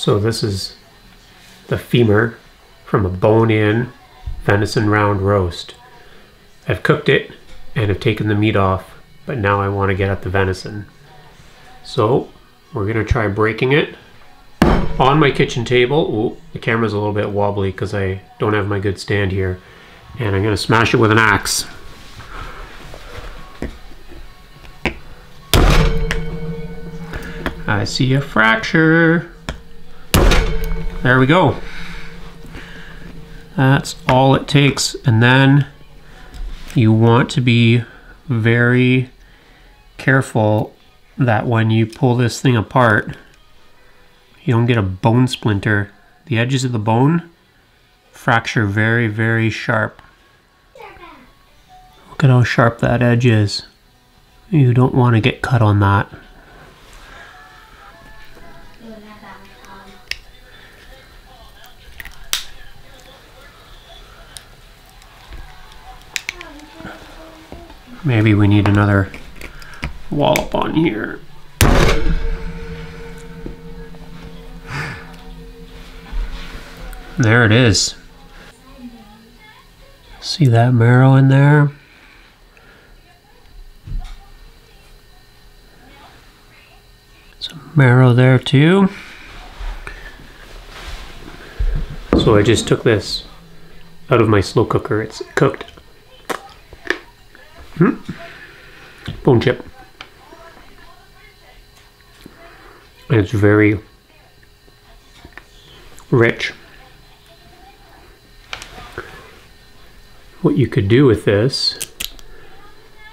So this is the femur from a bone-in venison round roast. I've cooked it and have taken the meat off, but now I want to get at the venison. So we're going to try breaking it on my kitchen table. Ooh, the camera's a little bit wobbly because I don't have my good stand here. And I'm going to smash it with an axe. I see a fracture. There we go. That's all it takes. And then you want to be very careful that when you pull this thing apart, you don't get a bone splinter. The edges of the bone fracture very, very sharp. Look at how sharp that edge is. You don't want to get cut on that. Maybe we need another wallop on here. There it is. See that marrow in there? Some marrow there too. So I just took this out of my slow cooker. It's cooked. Bone chip. And it's very rich. What you could do with this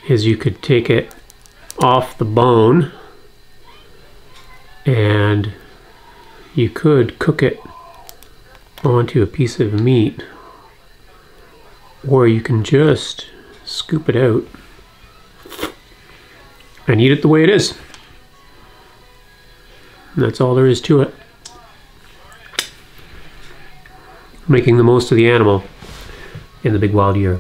is you could take it off the bone and you could cook it onto a piece of meat, or you can just scoop it out and eat it the way it is. And that's all there is to it. Making the most of the animal in the big wild year.